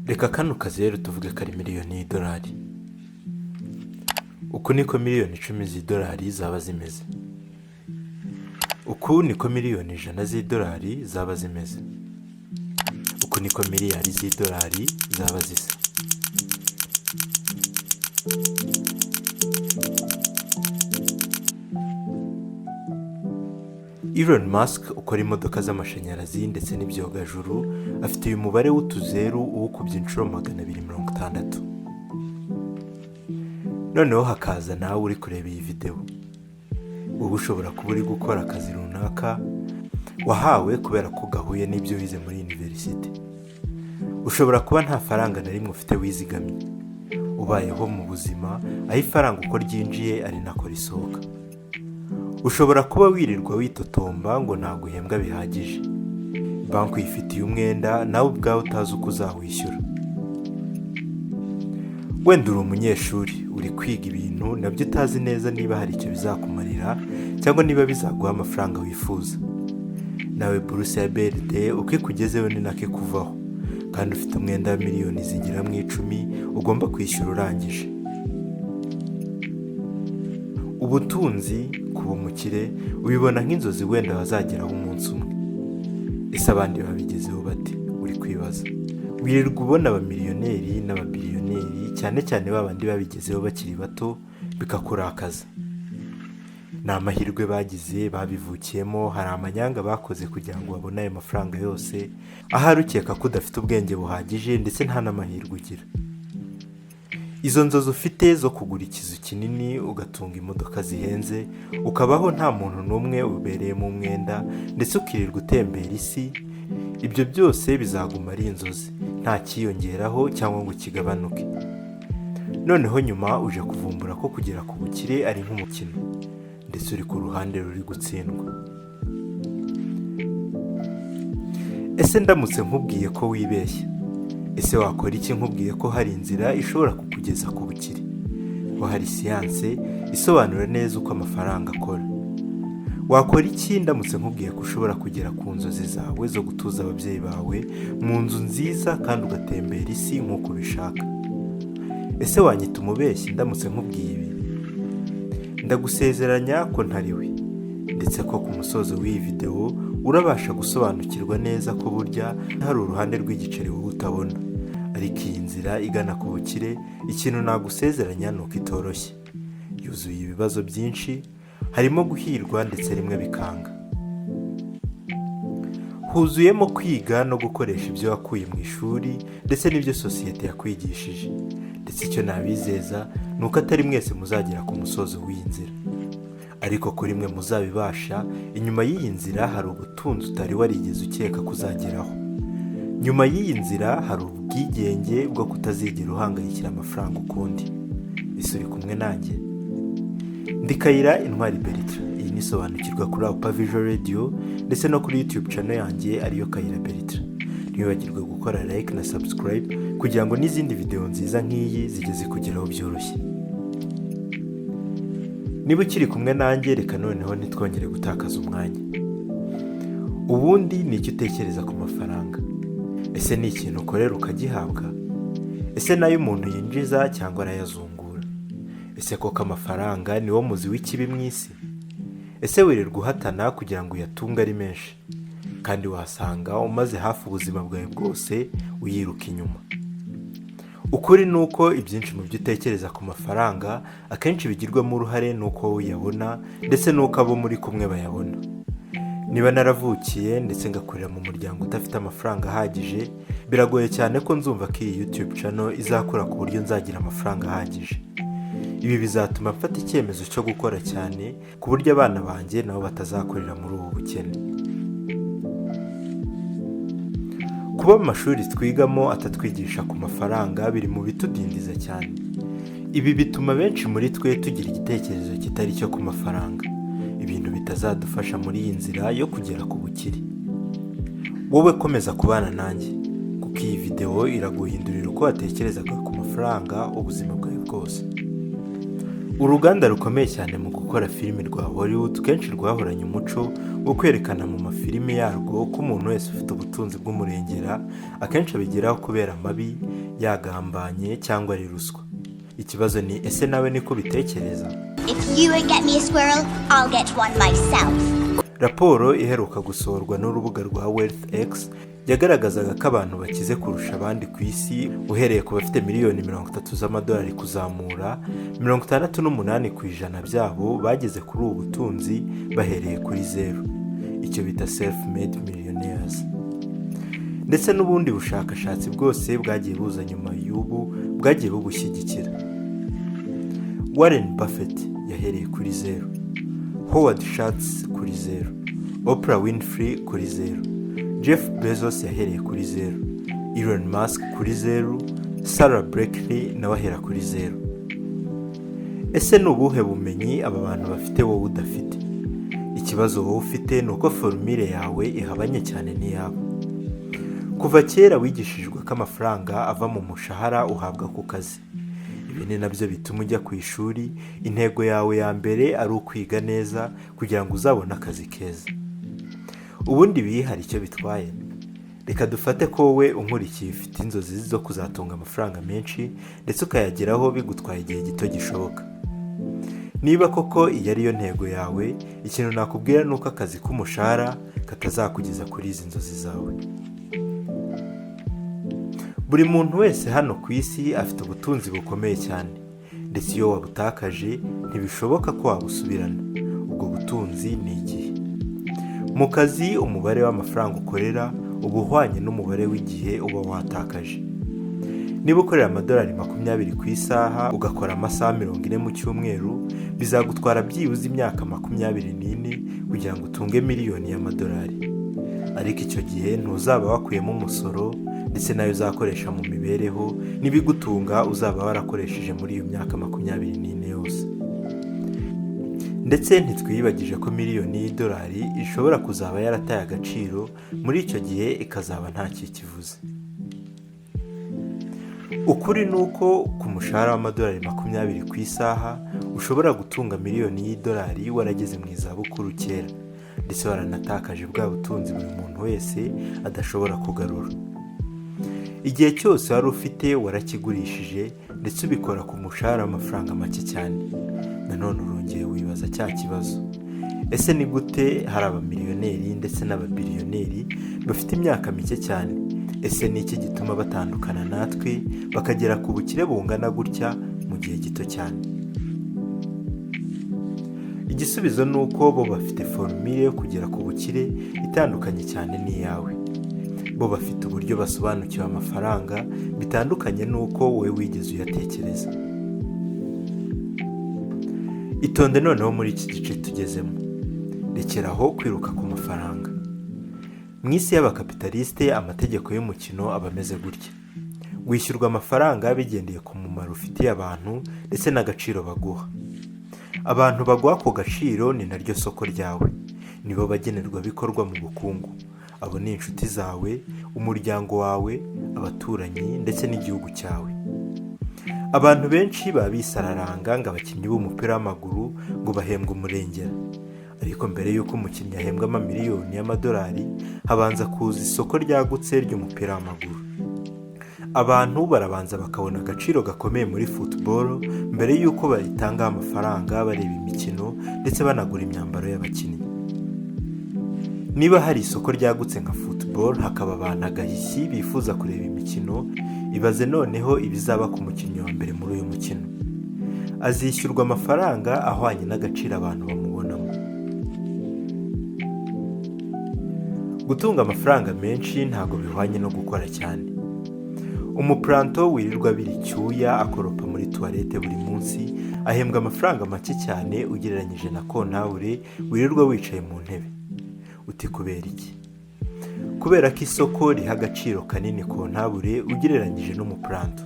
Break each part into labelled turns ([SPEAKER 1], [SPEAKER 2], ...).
[SPEAKER 1] reka kano kazi rero tuvuge ko ari miliyoni y'idolari. Uku niko miliyoni 10 z'idolari zaba zimeze. Uku niko miliyoni 100 z'idolari zaba zimeze. Uku niko miliyari z'idolari zaba zisa. Elon Musk ukora imodoka z'amashanyarazi ndetse n'ibyogajuru afite uyu mubare w'utuzeru uwukubye inshuro 260. Noneho hakaza nawe uri kureba iyi video. Wowe ushobora kuba uri gukora akazi runaka wahawe kubera ko gahuye n'ibyo wize muri university. Ushobora kuba nta faranga na rimwe ufite wizigamye. Ubayeho mu buzima aho ifaranga uko ryinjiye ari nako risohoka. Ushobora kuba wirirwa witotomba ngo ntabwo uhembwa bihagije. Banki uyifitiye umwenda nawe ubwawe utazi uko uzawishyura. Wenda uri umunyeshuri uri kwiga ibintu nabyo utazi neza niba hari icyo bizakumarira cyangwa niba bizaguha amafaranga wifuza. Nawe buruse ya BRD uko ikugezeho ni nako ikuvaho, kandi ufite umwenda wa miliyoni zigera mu 10 ugomba kwishyura urangije. Ubutunzi kuba umukire ubibona nk'inzozi wenda wazageraho umunsi umwe. Ese abandi babigezeho bati? Uri kwibaza. Wirirwa ubona abamiliyoneri n'ababiliyoneri cyane cyane babandi babigezeho bakiri bato bikakurakaza. Ni amahirwe bagize babivukiyemo, hari amanyanga bakoze kugira ngo babone ayo mafaranga yose, ahari ukeka ko udafite ubwenge buhagije ndetse nta n'amahirwe ugira. Izo nzozi ufite zo kugura ikizu kinini ugatunga imodoka zihenze ukabaho nta muntu n'umwe ubereyemo umwenda ndetse ukirirwa utembera isi, ibyo byose bizaguma ari inzozi nta kiyongeraho cyangwa ngo kigabanuke. Noneho nyuma uje kuvumbura ko kugera ku bukire ari nk'umukino ndetse uri ku ruhande ruri gutsindwa. Ese ndamutse nkubwiye ko wibeshya? Ese wakora iki nkubwiye ko hari inzira ishobora kukugeza ku bukire? Ko hari siyanse isobanura neza uko amafaranga akora? Wakora iki ndamutse nkubwiye ko ushobora kugera ku nzozi zawe zo gutuza ababyeyi bawe mu nzu nziza kandi ugatembera isi nk'uko ubishaka? Ese wanyita umubeshyi ndamutse nkubwiye ibi? Ndagusezeranya ko ntariwe, ndetse ko ku musozo w'iyi video urabasha gusobanukirwa neza ko burya hari uruhande rw'igiceri wowe utabona. Ariko iyi nzira igana ku bukire, ikintu nagusezeranya ni uko itoroshye. Yuzuye ibibazo byinshi, harimo guhirwa ndetse rimwe bikanga. Huzuyemo kwiga no gukoresha ibyo wakuye mu ishuri ndetse n'ibyo sosiyete yakwigishije. Ndetse icyo nabizeza ni uko atari mwese muzagera ku musozo w'iyi nzira. Ariko kuri mwe muzabibasha, inyuma y'iyi nzira hari ubutunzi utari warigeze ukeka kuzageraho. Nyuma y'iyi nzira hari ubwigenge bwo kutazigera uhangayikira amafaranga ukundi. Ese uri kumwe nanjye? Ndi Kayira Intwari Bertrand. Iyi ni Sobanukirwa kuri Alpha Vision Radio ndetse no kuri YouTube channel yanjye ariyo Kayira Bertrand. Ntiwibagirwe gukora like na subscribe kugira ngo n'izindi video nziza nk'iyi zigeze kugeraho byoroshye. Niba ukiri kumwe nanjye reka noneho nitwongere gutakaza umwanya. Ubundi ni icyo utekereza ku mafaranga? Ese ni ikintu ukorera ukagihabwa? Ese nayo umuntu yinjiza cyangwa arayazungura? Ese koko amafaranga ni wo muzi w'ikibi mu isi? Ese wirirwa uhatana kugira ngo uyatunge ari menshi, kandi wasanga umaze hafi ubuzima bwawe bwose uyiruka inyuma? Ukuri ni uko ibyinshi mu byo utekereza ku mafaranga akenshi bigirwamo uruhare nuko uyabona ndetse nuko abo muri kumwe bayabona. Niba naravukiye ndetse ngakurira mu muryango udafite amafaranga ahagije, biragoye cyane ko nzumva ko iyi YouTube channel izakura ku buryo nzagira amafaranga ahagije. Ibi bizatuma mfata icyemezo cyo gukora cyane ku buryo abana banjye nabo batazakorera muri ubu bukene. Kuba mu mashuri twigamo atatwigisha ku mafaranga biri mu bitudindiza cyane. Ibi bituma benshi muri twe tugira igitekerezo kitari cyo ku mafaranga, ibintu bitazadufasha muri iyi nzira yo kugera ku bukire. Wowe komeza kubana nanjye kuko iyi video iraguhindurira uko watekerezaga ku mafaranga ubuzima bwawe bwose. uruganda rukomeye cyane mu gukora filimi rwa Hollywood kenshi rwahoranye umuco wo kwerekana mu mafilimi yarwo ko umuntu wese ufite ubutunzi bw'umurengera akenshi abigeraho kubera amabi, yagambanye cyangwa ari ruswa. Ikibazo ni ese nawe niko bitekereza?
[SPEAKER 2] If you won't get me a squirrel, I'll get one myself.
[SPEAKER 1] Raporo iheruka gusohorwa n'urubuga rwa WealthX yagaragazaga ko abantu bakize kurusha abandi ku isi uhereye ku bafite miliyoni 30 z'amadolari kuzamura 68% byabo bageze kuri ubu butunzi bahereye kuri zero, icyo bita self-made millionaires. Ndetse n'ubundi bushakashatsi bwose bwagiye buza nyuma y'ubu bwagiye bubushyigikira. Warren Buffett yahereye kuri zero, Howard Schultz kuri zero, Oprah Winfrey kuri zero, Jeff Bezos yahereye kuri zero, Elon Musk kuri zero, Sarah Blakely nawe ahera kuri zero. Ese ni ubuhe bumenyi aba bantu bafite wowe udafite? Ikibazo wowe ufite ni uko formule yawe ihabanye cyane n'iyabo. Kuva kera wigishijwe ko amafaranga ava mu mushahara uhabwa ku kazi. Ibi ni nabyo bituma ujya ku ishuri, intego yawe ya mbere ari ukwiga neza kugira ngo uzabone akazi keza. Ubundi ibi hari icyo bitwaye. Reka dufate ko wowe unkurikiye ufite inzozi zo kuzatunga amafaranga menshi ndetse ukayageraho bigutwaye igihe gito gishoboka. Niba koko iyi ari yo ntego yawe, ikintu nakubwira ni uko akazi k'umushahara katazakugeza kuri izi nzozi zawe. Buri muntu wese hano ku isi afite ubutunzi bukomeye cyane, ndetse iyo wabutakaje ntibishoboka ko wabusubirana. Ubwo butunzi ni igihe. Mu kazi umubare w'amafaranga ukorera uba uhwanye n'umubare w'igihe uba watakaje. Niba ukorera amadolari 20 ku isaha ugakora amasaha 40 mu cyumweru, bizagutwara byibuze imyaka 24 kugira ngo utunge miliyoni y'amadolari. Ariko icyo gihe ntuzaba wakuyemo umusoro ndetse nayo uzakoresha mu mibereho n'ibigutunga uzaba warakoresheje muri iyo myaka 24 yose. Ndetse ntitwiyibagije ko miliyoni y'idolari ishobora kuzaba yarataye agaciro muri icyo gihe ikazaba nta kikivuze. Ukuri ni uko ku mushahara w'amadolari 20 ku isaha ushobora gutunga miliyoni y'idolari warageze mu izabukuru kera, ndetse waranatakaje bwa butunzi buri muntu wese adashobora kugarura. Igihe cyose wari ufite warakigurishije ndetse ubikora ku mushahara w'amafaranga make cyane. Nanone urongeye wibaza cya kibazo. Ese ni gute hari abamiliyoneri ndetse n'ababiliyoneri bafite imyaka mike cyane? Ese ni iki gituma batandukana natwe bakagera ku bukire bungana gutya mu gihe gito cyane? Igisubizo ni uko bo bafite formule yo kugera ku bukire itandukanye cyane n'iyawe. Bo bafite uburyo basobanukiwe amafaranga bitandukanye n'uko wowe wigeze uyatekereza. Itonde noneho muri iki gice tugezemo. Rekeraho kwiruka ku mafaranga. Mu isi y'abakapitaliste amategeko y'umukino aba ameze gutya. Wishyurwa amafaranga bigendeye ku mumaro ufitiye abantu ndetse n'agaciro baguha. Abantu baguha ako gaciro ni naryo soko ryawe. Nibo bagenerwa bikorwa mu bukungu. Abo ni inshuti zawe, umuryango wawe, abaturanyi ndetse n'igihugu cyawe. Abantu benshi babisararanga ngo abakinnyi b'umupira w'amaguru ngo bahembwe umurengera. Ariko mbere y'uko umukinnyi ahembwa amamiliyoni y'amadolari habanza kuza isoko ryagutse ry'umupira w'amaguru. Abantu barabanza bakabona agaciro gakomeye muri football mbere y'uko bayitangaho amafaranga bareba imikino ndetse banagura imyambaro y'abakinnyi. Niba hari isoko ryagutse nka football hakaba abantu agahishyi bifuza kureba imikino, ibaze noneho ibizaba ku mukinnyi wa mbere muri uyu mukino. Azishyurwa amafaranga ahwanye n'agaciro abantu bamubonamo. Gutunga amafaranga menshi ntago bihwanye no gukora cyane. Umuplanto wirirwa biri cyuya akoropa muri toilette buri munsi ahembwa amafaranga make cyane ugereranyije na kontabure wirirwa wicaye mu ntebe. Uti kubera iki? Kubera ko isoko riha agaciro kanini kontabure ugereranyije n'umuplanto.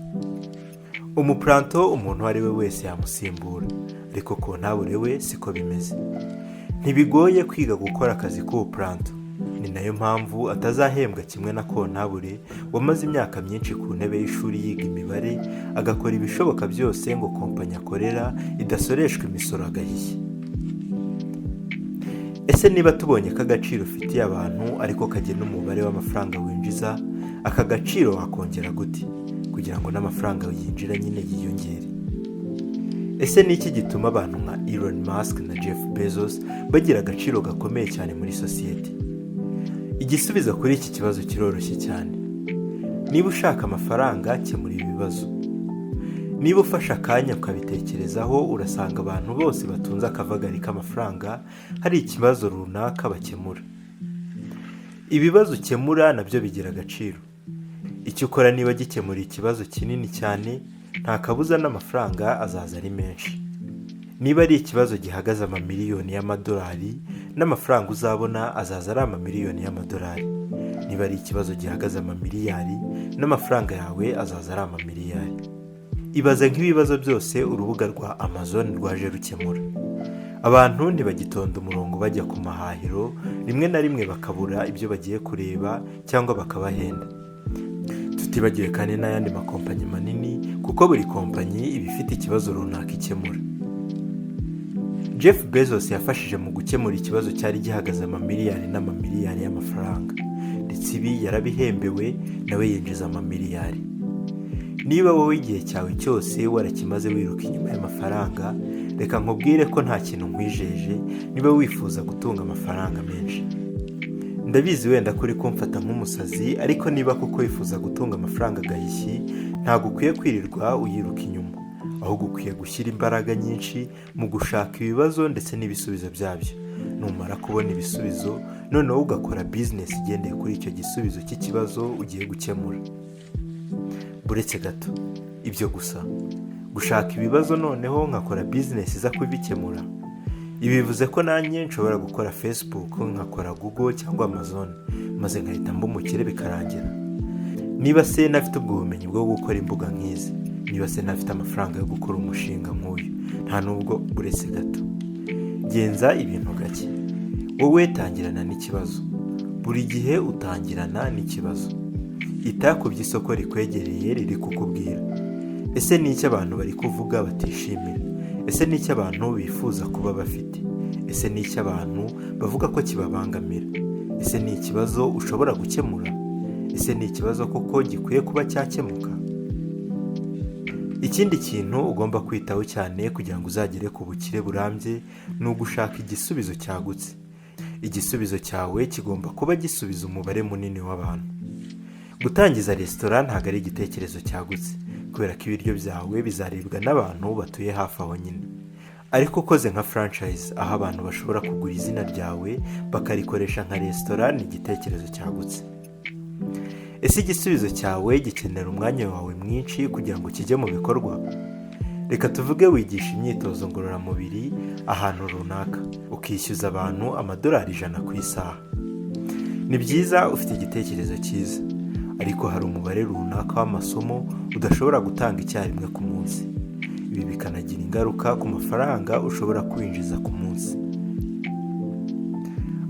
[SPEAKER 1] Umuplanto umuntu ari we wese yamusimbura, ariko kontabure we siko bimeze. Ntibigoye kwiga gukora akazi k'ubuplanto. ni nayo mpamvu atazahembwa kimwe na kontabure wamaze imyaka myinshi ku ntebe y'ishuri yiga imibare, agakora ibishoboka byose ngo kompanyi akorera idasoreshwa imisoro agahishya. Ese niba tubonye ko agaciro ufitiye abantu ariko kagena umubare w'amafaranga winjiza, aka gaciro wakongera gute kugira ngo n'amafaranga yinjira nyine yiyongere? Ese ni iki gituma abantu nka Elon Musk na Jeff Bezos bagira agaciro gakomeye cyane muri sosiyete? Igisubizo kuri iki kibazo kiroroshye cyane. Niba ushaka amafaranga, kemura ibibazo. Niba ufashe akanya ukabitekerezaho, urasanga abantu bose batunze akavagari k'amafaranga hari ikibazo runaka bakemura. Ibibazo ukemura nabyo bigira agaciro. Icyo ukora niba gikemura ikibazo kinini cyane, nta kabuza n'amafaranga azaza ari menshi. Niba ari ikibazo gihagaze amamiliyoni y'amadolari, n'amafaranga uzabona azaza ari amamiliyoni y'amadolari. Niba ari ikibazo gihagaze amamiliyari, n'amafaranga yawe azaza ari amamiliyari. Ibaze nk'ibibazo byose urubuga rwa Amazon rwaje rukemura. Abantu ntibagitonda umurongo bajya ku mahahiro, rimwe na rimwe bakabura ibyo bagiye kureba cyangwa bakabahenda. Tutibagiwe kandi n'ayandi makompanyi manini, kuko buri kompanyi iba ifite ikibazo runaka ikemura. Jeff Bezos yafashije mu gukemura ikibazo cyari gihagaze amamiliyari n'amamiliyari y'amafaranga, ndetse ibi yarabihembewe, nawe yinjiza amamiliyari. Niba wowe igihe cyawe cyose warakimaze wiruka inyuma y'amafaranga, reka nkubwire ko nta kintu nkwijeje niba wifuza gutunga amafaranga menshi. Ndabizi wenda kuri kumfata nk'umusazi, ariko niba kuko wifuza gutunga amafaranga agahishyi, ntabwo ukwiye kwirirwa uyiruka inyuma, ahubwo ukwiye gushyira imbaraga nyinshi mu gushaka ibibazo ndetse n'ibisubizo byabyo. Numara kubona ibisubizo, noneho ugakora business igendeye kuri icyo gisubizo cy'ikibazo ugiye gukemura. Buretse gato, ibyo gusa gushaka ibibazo noneho nkakora business iza kubikemura, ibi bivuze ko nanjye nshobora gukora Facebook, nkakora Google cyangwa Amazon, maze nkahita mba umukire bikarangira. Niba se nafite ubwo bumenyi bwo gukora imbuga nk'izi, niba se nafite amafaranga yo gukora umushinga nk'uyu, nta nubwo. Buretse gato, genza ibintu gake. Wowe tangirana n'ikibazo. Buri gihe utangirana n'ikibazo. Ita ku by'isoko rikwegereye riri kukubwira. Ese ni iki abantu bari kuvuga batishimira? Ese ni iki abantu bifuza kuba bafite? Ese ni iki abantu bavuga ko kibabangamira? Ese ni ikibazo ushobora gukemura? Ese ni ikibazo koko gikwiye kuba cyakemuka? Ikindi kintu ugomba kwitaho cyane kugira ngo uzagere ku bukire burambye ni ugushaka igisubizo cyagutse. Igisubizo cyawe kigomba kuba gisubiza umubare munini w'abantu. Gutangiza resitora ntabwo ari igitekerezo cyagutse, kubera ko ibiryo byawe bizaribwa n'abantu batuye hafi aho nyine. Ariko ukoze nka franchise, aho abantu bashobora kugura izina ryawe bakarikoresha nka resitora, ni igitekerezo cyagutse. Ese igisubizo cyawe gikenera umwanya wawe mwinshi kugira ngo kijye mu bikorwa? Reka tuvuge wigisha imyitozo ngororamubiri ahantu runaka, ukishyuza abantu amadolari 100 ku isaha. Ni byiza, ufite igitekerezo cyiza, ariko hari umubare runaka w'amasomo udashobora gutanga icyarimwe ku munsi. Ibi bikanagira ingaruka ku mafaranga ushobora kwinjiza ku munsi.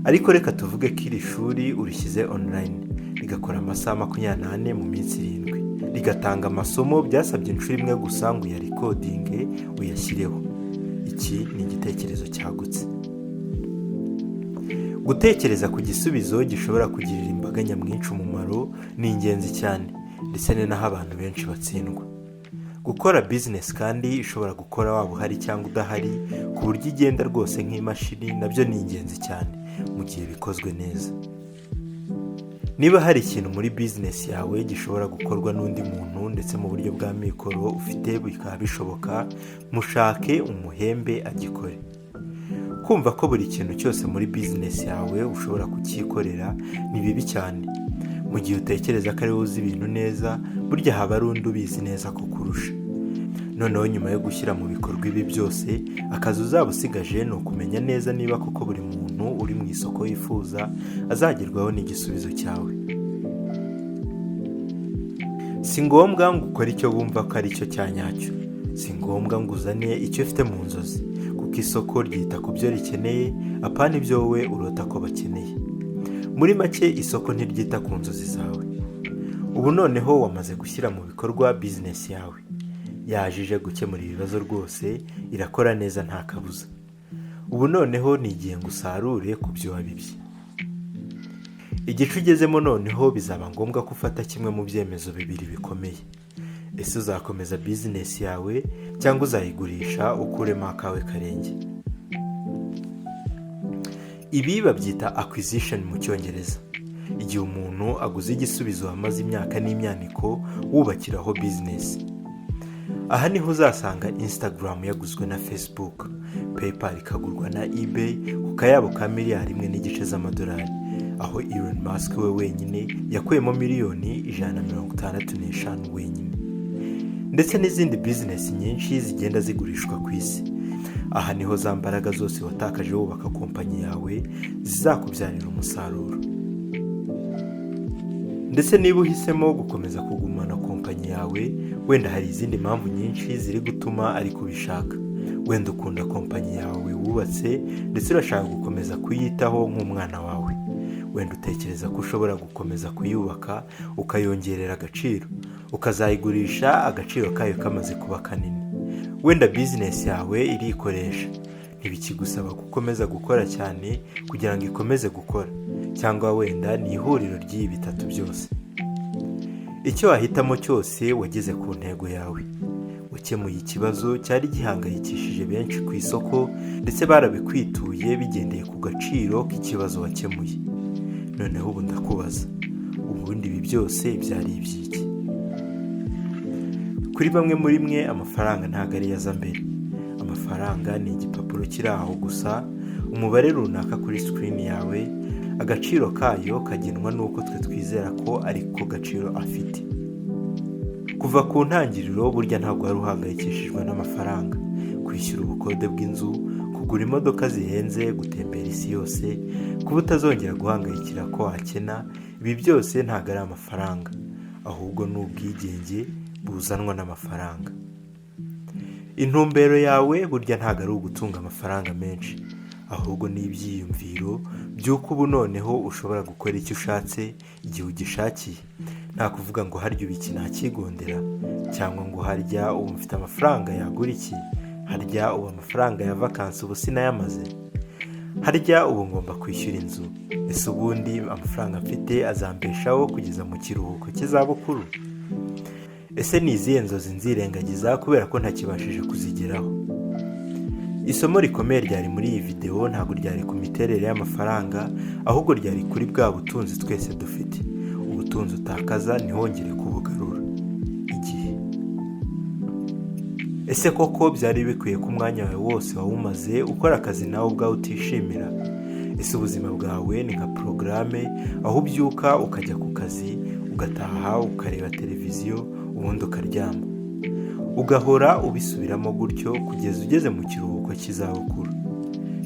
[SPEAKER 1] Ariko reka tuvuge ko iri shuri urishyize online, rigakora amasaha 24 mu minsi 7, rigatanga amasomo byasabye inshuro imwe gusa ngo uyarikodinge uyashyireho. Iki ni igitekerezo cyagutse. Gutekereza ku gisubizo gishobora kugirira imbaga nyamwinshi umumaro ni ingenzi cyane, ndetse ni naho abantu benshi batsindwa. Gukora business kandi ishobora gukora waba uhari cyangwa udahari, ku buryo igenda rwose nk'imashini, nabyo ni ingenzi cyane mu gihe bikozwe neza. Niba hari ikintu muri business yawe gishobora gukorwa n'undi muntu ndetse mu buryo bwa mikoro ufite bikaba bishoboka, mushake umuhembe agikore. Kumva ko buri kintu cyose muri business yawe ushobora kucyikorera ni bibi cyane. Mu gihe utekereza ko ari wowe uzi ibintu neza, burya haba ari undi ubizi neza kukurusha. Noneho nyuma yo gushyira mu bikorwa ibi byose, akazi uzaba usigaje ni ukumenya neza niba koko buri muntu uri mu isoko yifuza azagerwaho n'igisubizo cyawe. Si ngombwa ngo ukore icyo wumva ko ari cyo cya nyacyo. Si ngombwa ngo uzane icyo ufite mu nzozi, kuko isoko ryita ku byo rikeneye, apana ibyo wowe urota ko bakeneye. Muri make isoko ntiryita ku nzozi zawe. Ubu noneho wamaze gushyira mu bikorwa bizinesi yawe. Yajije gukemura ibibazo rwose, irakora neza nta kabuza. Ubu noneho ni igihe ngo usarure ku byo wabibye. Igice ugezemo noneho bizaba ngombwa ko ufata kimwe mu byemezo bibiri bikomeye. Ese uzakomeza bizinesi yawe cyangwa uzayigurisha ukuremo akawe karenge? Ibi babyita acquisition mu Cyongereza. Igihe umuntu aguze igisubizo wamaze imyaka n'imyaniko wubakiraho bizinesi. Aha niho uzasanga Instagram yaguzwe na Facebook, PayPal ikagurwa na eBay ku kayabo ka miliyari 1.5 z'amadolari, aho Elon Musk we wenyine yakuyemo miliyoni 165 wenyine. Ndetse n'izindi bizinesi nyinshi zigenda zigurishwa ku isi. Aha niho za mbaraga zose watakaje wubaka kompanyi yawe zizakubyarira umusaruro. Ndetse niba uhisemo gukomeza kugumana kompanyi yawe, wenda hari izindi mpamvu nyinshi ziri gutuma ariko ubishaka. Wenda ukunda kompanyi yawe wubatse ndetse urashaka gukomeza kuyitaho nk'umwana wawe. Wenda utekereza ko ushobora gukomeza kuyubaka ukayongerera agaciro, ukazayigurisha agaciro kayo kamaze kuba kanini. Wenda bizinesi yawe irikoresha, ntibikigusaba gukomeza gukora cyane kugira ngo ikomeze gukora, cyangwa wenda ni ihuriro ry'ibi bitatu byose. Icyo wahitamo cyose wageze ku ntego yawe. Wakemuye ikibazo cyari gihangayikishije benshi ku isoko, ndetse barabikwituye bigendeye ku gaciro k'ikibazo wakemuye. Noneho ubu ndakubaza, ubundi ibi byose byari iby'iki? Kuri bamwe muri mwe amafaranga ntabwo ari yaza mbere. Amafaranga ni igipapuro kiri aho gusa, umubare runaka kuri screen yawe, agaciro kayo kagenwa n'uko twe twizera ko ariko gaciro afite. Kuva ku ntangiriro burya ntabwo wari uhangayikishijwe n'amafaranga. Kwishyura ubukode bw'inzu, kugura imodoka zihenze, gutembera isi yose, kuba utazongera guhangayikira ko wakena, ibi byose ntabwo ari amafaranga, ahubwo ni ubwigenge buzanwa n'amafaranga. Intumbero yawe burya ntabwo ari ugutunga amafaranga menshi, ahubwo ni ibyiyumviro by'uko ubu noneho ushobora gukora icyo ushatse igihe ugishakiye. Nta kuvuga ngo harya ubu iki ntakigondera, cyangwa ngo harya ubu mfite amafaranga yagura iki, harya ubu amafaranga ya vakansi ubu sinayamaze, harya ubu ngomba kwishyura inzu, ese ubundi amafaranga mfite azambeshaho kugeza mu kiruhuko cy'izabukuru. Ese ni izihe nzozi nzirengagiza kubera ko ntakibashije kuzigeraho? Isomo rikomeye ryari muri iyi video ntabwo ryari ku miterere y'amafaranga, ahubwo ryari kuri bwa butunzi twese dufite. Ubutunzi utakaza ntihongere kubugarura: igihe. Ese koko byari bikwiye ko umwanya wawe wose wawumaze ukora akazi nawe ubwawe utishimira? Ese ubuzima bwawe ni nka porogaramu aho ubyuka ukajya ku kazi, ugataha ukareba televiziyo, ubundi ukaryama, ugahora ubisubiramo gutyo kugeza ugeze mu kiruhuko cy'izabukuru?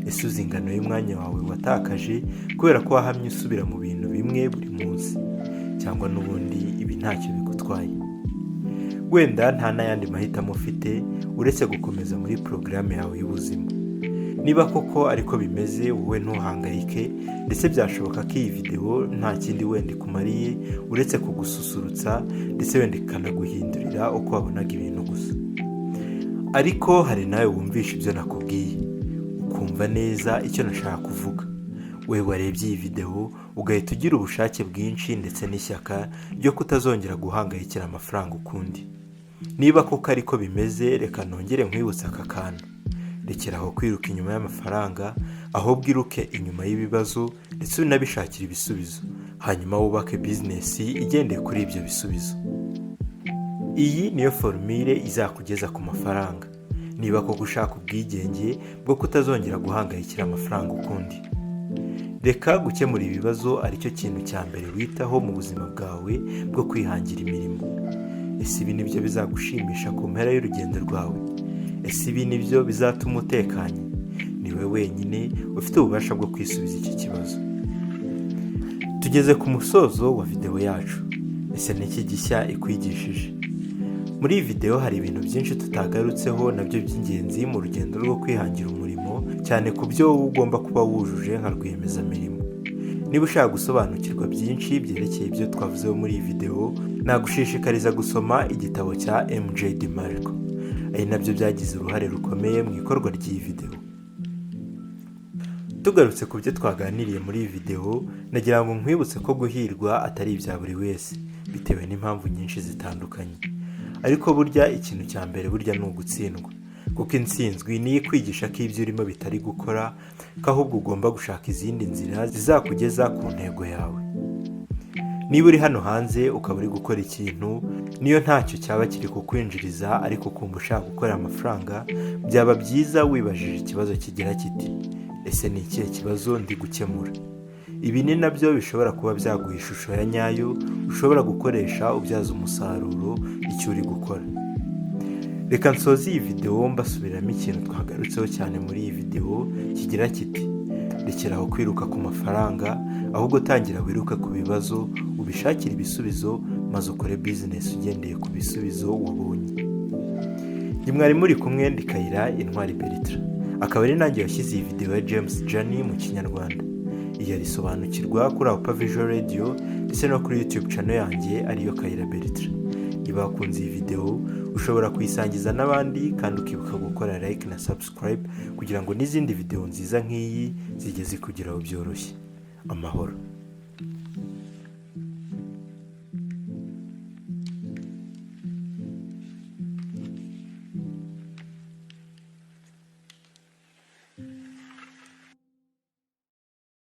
[SPEAKER 1] Ese uzi ingano y'umwanya wawe watakaje kubera ko wahamye usubira mu bintu bimwe buri munsi, cyangwa n'ubundi ibi ntacyo bigutwaye? Wenda nta n'ayandi mahitamo ufite uretse gukomeza muri porogaramu yawe y'ubuzima. Niba koko ariko bimeze, wowe ntuhangayike, ndetse byashoboka ko iyi video nta kindi wenda ikumariye uretse kugususurutsa, ndetse wenda ikanaguhindurira uko wabonaga ibintu gusa. Ariko hari nawe wumvisha ibyo nakubwiye ukumva neza icyo nashaka kuvuga. Wewe warebye iyi video ugahita ugira ubushake bwinshi ndetse n'ishyaka ryo kutazongera guhangayikira amafaranga ukundi. Niba koko ariko bimeze, reka nongere nkwibutsa aka kantu: rekeraho kwiruka inyuma y'amafaranga, ahubwo iruke inyuma y'ibibazo ndetse unabishakira ibisubizo, hanyuma wubake bizinesi igendeye kuri ibyo bisubizo. Iyi niyo formule izakugeza ku mafaranga, niba koko ushaka ubwigenge bwo kutazongera guhangayikira amafaranga ukundi. Reka gukemura ibibazo aricyo kintu cya mbere witaho mu buzima bwawe bwo kwihangira imirimo. Ese ibi nibyo bizagushimisha ku mpera y'urugendo rwawe? Ese ibi nibyo bizatuma utekanye? Niwe wenyine ufite ububasha bwo kwisubiza iki kibazo. Tugeze ku musozo wa video yacu. Ese niki gishya ikwigishije? Muri iyi video hari ibintu byinshi tutagarutseho nabyo by'ingenzi mu rugendo rwo kwihangira umurimo, cyane ku byo ugomba kuba wujuje nka rwiyemezamirimo. Niba ushaka gusobanukirwa byinshi byerekeye ibyo twavuzeho muri iyi video, nagushishikariza gusoma igitabo cya MJ DeMarco, ari nabyo byagize uruhare rukomeye mu ikorwa ry'iyi video. Tugarutse ku byo twaganiriye muri iyi video, nagira ngo nkwibutse ko guhirwa atari ibya buri wese, bitewe n'impamvu nyinshi zitandukanye. Ariko burya ikintu cya mbere burya ni ugutsindwa, kuko intsinzwi niyo ikwigisha ko ibyo urimo bitari gukora, ko ahubwo ugomba gushaka izindi nzira zizakugeza ku ntego yawe. Niba uri hano hanze ukaba uri gukora ikintu, niyo ntacyo cyaba kiri kukwinjiriza ariko ukumva ushaka gukorera amafaranga, byaba byiza wibajije ikibazo kigira kiti: ese ni ikihe kibazo ndi gukemura? Ibi ni nabyo bishobora kuba byaguha ishusho ya nyayo ushobora gukoresha ubyaza umusaruro icyo uri gukora. Reka nsoze iyi video mbasubiramo ikintu twagarutseho cyane muri iyi video kigira kiti: rekeraho kwiruka ku mafaranga, ahubwo tangira wiruka ku bibazo, ubishakire ibisubizo, maze ukore business ugendeye ku bisubizo wabonye. Ni mwari muri kumwe ndi Kayira Intwari Bertrand, akaba ari nanjye washyize iyi video ya James Journey mu Kinyarwanda. Iyi arisobanukirwa kuri Upper Vision Radio ndetse no kuri YouTube channel yanjye ariyo Kayira Bertrand. Niba wakunze iyi video, ushobora kuyisangiza n'abandi kandi ukibuka gukora like na subscribe kugira ngo n'izindi video nziza nk'iyi zijye zikugeraho byoroshye. Amahoro.